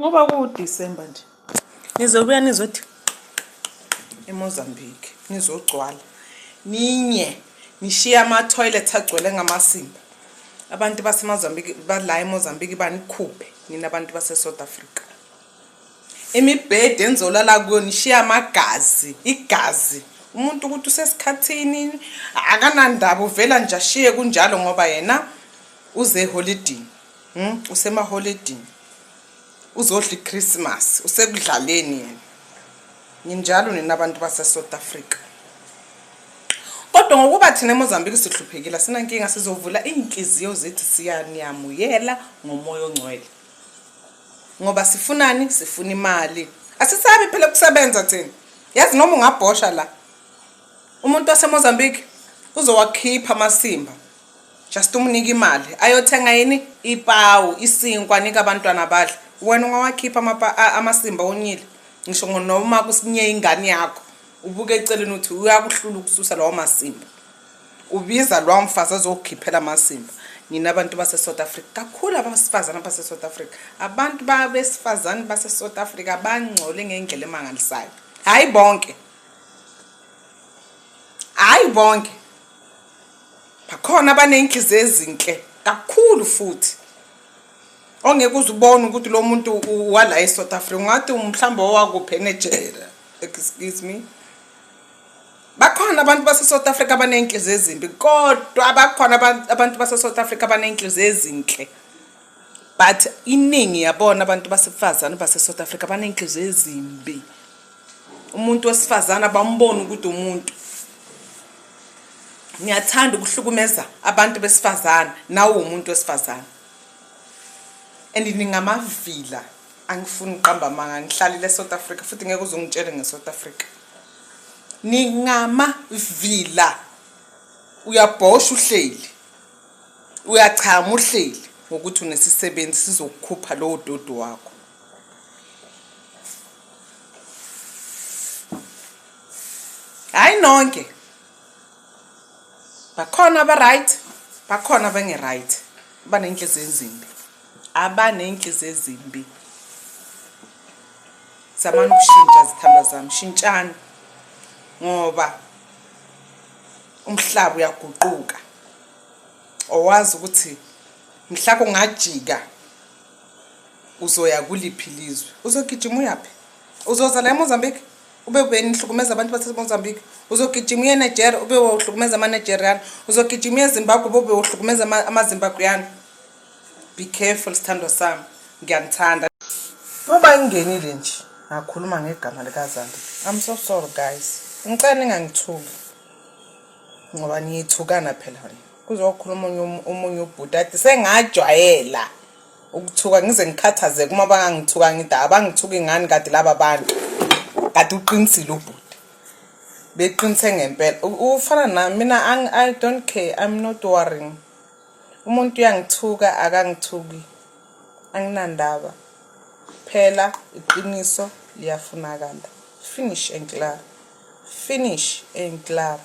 Ngoba ku-December nje. Nizobuya nizothi eMozambique, nizogcwala. Ninye nishiya ama-toilet agcwele ngamasimba. Abantu baseMozambique bala eMozambique banikhuphe nina abantu base-South Africa. Imibhede enizolala kuyo nishiya igazi. Umuntu ukuthi usesikhathini akanandaba uvela nje ashiye kunjalo ngoba yena uze holiday. Usema holiday. Uzodla iChristmas, usekudlaleni yena. Ninjalo nina abantu base-South Africa. Kodwa ngokuba thina eMozambique sihluphekile sinankinga sizovula inhliziyo zethu siyaniyamuyela ngomoya ongcwele. Ngoba sifunani? Sifuna imali. Asisabi phela ukusebenza thina. Yazi noma ungabhosha la. Umuntu waseMozambique uzowakhipha amasimba. Just umnika imali. Ayothenga yini? Ipawu, isinkwa nika abantwana badla. Wena ungawakhipha amasimba onyile. Ngisho noma kusinye ingane yakho. Ubuke eceleni uthi uyakuhlula ukususa lawo masimba. Ubiza lo mfazi azokukhiphela amasimba. Nina abantu base-South Africa. Kakhulu abasifazana base-South Africa. Abantu besifazane base-South Africa bangcole ngendlela emangalisayo. Hayi bonke. Bakhona abanenhliziyo ezinhle kakhulu futhi. Ongeke uzubone ukuthi lo muntu wala eSouth Africa ungathi mhlawumbe owakuphe eNigeria. Excuse me. Bakhona abantu base-South Africa abanenhliziyo ezimbi kodwa bakhona abantu base-South Africa abanenhliziyo ezinhle. But iningi yabona abantu basifazana base-South Africa abanenhliziyo ezimbi. Umuntu wesifazana bambona ukuthi umuntu. Ngiyathanda ukuhlukumeza abantu besifazana nawe umuntu wesifazana. And ningamavila angifuni uqamba manga ngihlalile eSouth Africa futhi ngeke uzongitshela ngeSouth Africa. Ningamavila uyabhosha uhleli. Uyachama uhleli ngokuthi unesisebenzi sizokukhupha lo dodo wakho. Hayi nonke. Bakhona right, bakhona right. Banenhliziyo ezimbi. Abanenhliziyo ezimbi. Zamani ukushintsha zithanda zami, shintshani. Ngoba umhlaba uyaguquka. Owazi ukuthi mhlaka ungajika uzoya kuliphi lizwe. Uzogijima uyapi? Uzoza la eMozambique ube nihlukumeza abantu baseMozambique. Uzogijima uye eNigeria ube uhlukumeza amaNigerian. Uzogijima eZimbabwe ube uhlukumeza amaZimbabwean. Be careful sithandwa sami. Ngiyanithanda. Ngoba ngingenile nje ngakhuluma ngegama likaZandi. I'm so sorry guys. Ngicela ningangithuki. Ngoba niyithukana phela. Kuzokhuluma umunye ubhuti athi sengajwayela ukuthuka ngize ngikhathazeke uma bangangithuka ngida abangithuka ingani kade laba bantu. Kade uqinisile ubhuti. Beqinise ngempela. Ufana nami mina I don't care. I'm not worrying. Umuntu uyangithuka akangithuki. Anginandaba. Phela iqiniso liyafunakala. Finish and clear. Finish and clear.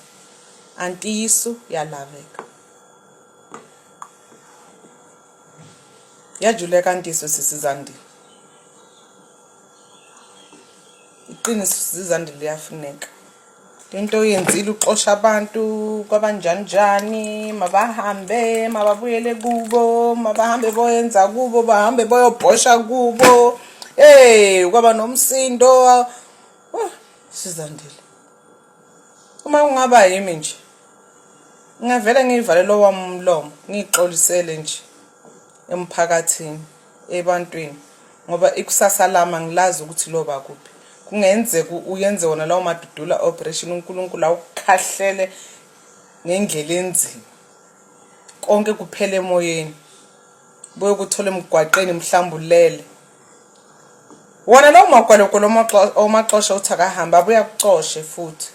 Anti Yesu yalaveka. Yajule kanti sisizandi. Iqiniso sizandi liyafuneka. Into oyenzile uxosha abantu kwabanjanjani mabahambe mababuyele kubo mabahambe boyenza kubo bahambe boyobhosha kubo kwaba nomsindo sizandile. Uma ungaba yimi nje ngavela ngivale lo wami umlomo ngixolisele nje emphakathini ebantwini ngoba ikusasa lama ngilazi ukuthi loba kuphi. Kungenzeka uyenze wona lawo madudula operation uNkulunkulu awukhahlele ngendlela enzima. Konke kuphele emoyeni. Boye kuthola emgwaqeni mhlambulele. Wona lawo magwaloko omaxosha uthi akahamba abuya kucoshe futhi.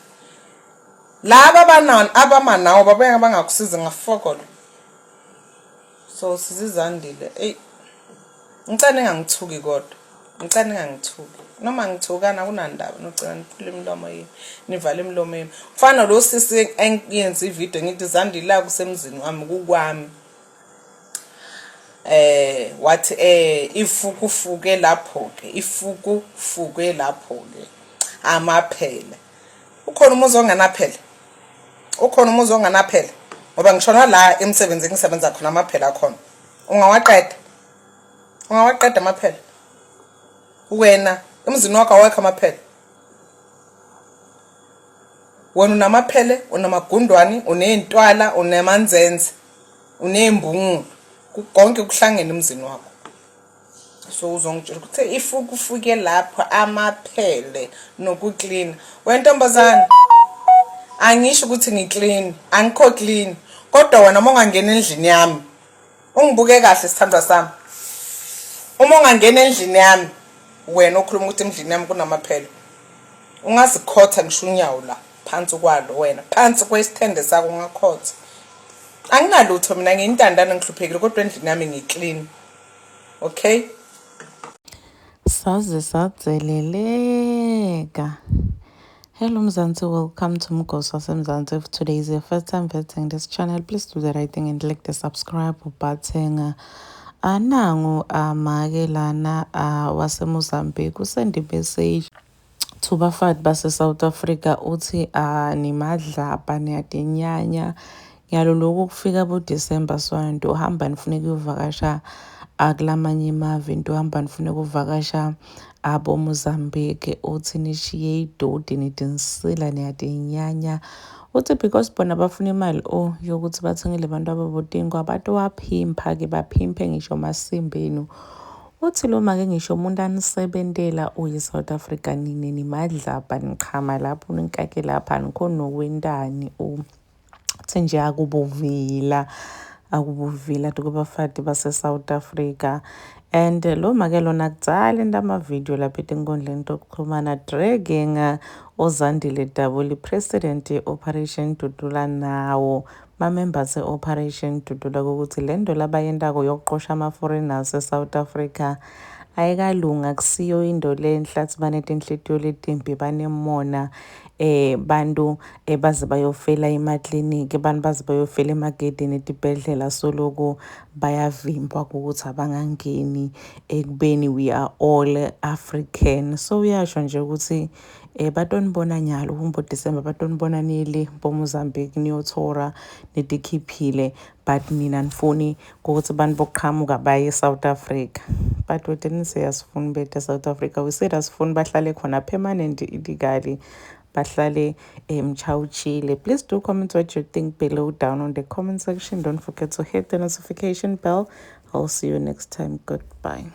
Laba abamanawo babuya bangakusiza ngafokolo. So sizizandile. Ngicela ngangithuki kodwa. Ngicela ngangithuki. Noma ngithukana kunandaba nocela niphule imilomo yini nivale imilomo yini. Kufana lo sisi engiyenza ivideo ngithi zandile la kusemzini wami kukwami. wathi ifukufuke lapho ke ifukufuke lapho ke amaphele. Ukhona umuzi onganaphele? Ukhona umuzi onganaphele? Ngoba ngishona la emsebenzini ngisebenza khona amaphele akhona. Ungawaqeda amaphele? Wena emzini wakho awekho amaphele? Wena unamaphele, unamagundwane, unezintwala, unemanzenze, unembungu, konke kuhlangene emzini wakho. So uzongitshela ukuthi ifukufuke lapho amaphele nokuclean. Wena ntombazana, angisho ukuthi ngiclean, angikho clean, kodwa wena uma ungangena endlini yami, ungibuke kahle sithandwa sami. Uma ungangena endlini yami, wena okhuluma ukuthi endlini yami kunamaphele, ungazikhotha ngisho unyawo la phansi kwalo, wena phansi kwesithende sakho ungakhotha. Anginalutho mina, ngiyintandane ngihluphekile, kodwa endlini yami ngiclean. Okay? Saze satheleleka. Hello Mzansi, welcome to Mgosi waseMzansi. If today is your first time visiting this channel, please do the right thing and click the subscribe button. Nangu makelana waseMozambique usende message to bafati base-South Africa uthi nimadlapha niyadinyanya ngiyaloloku kufika boDisemba sonto uhamba nifune ukuvakasha akulamanye amave into uhamba nifune ukuvakasha aboMozambique uthi nishiye idodi nidinsila niyadinyanya uthi because bona bafuna imali yokuthi bathengele abantu ababotingo abantu waphimpa-ke baphimpe ngisho masimbenu. Uthi lo make ngisho umuntu anisebentela uyi-South Africa nini nimadlapha niqhama lapho ninkake lapha anikhona nokwentani uthi nje akubuvila kubafati base-South Africa. And lo make lona kudala into amavidiyo lapha etinkundleni tokuxhumana dragging uZandile Dabule president ye-Operation Dudula nawo ma-members e-Operation Dudula ukuthi le nto labayentako yokuqosha ama-foreigners e-South Africa ayikalunga, kusiyo into lenhle athi banetinhlitiyo letimbi banemona bantu baze bayofela emakliniki, bantu baze bayofela emagedini etibhedlela soloku bayavimbwa ukuthi abangangeni ekubeni we are all African. So uyasho nje ukuthi batonibona nyalo kumboDisemba batonibona nile boMozambique niyothora nitikhiphile but nina nifuni ukuthi abantu bokuqhamuka baye eSouth Africa. But we didn't say asifuni bethe South Africa, we said asifuni bahlale khona permanent illegally bahlale mchawuchile. Please do comment what you think below down on the comment section. Don't forget to hit the notification bell. I'll see you next time. Goodbye.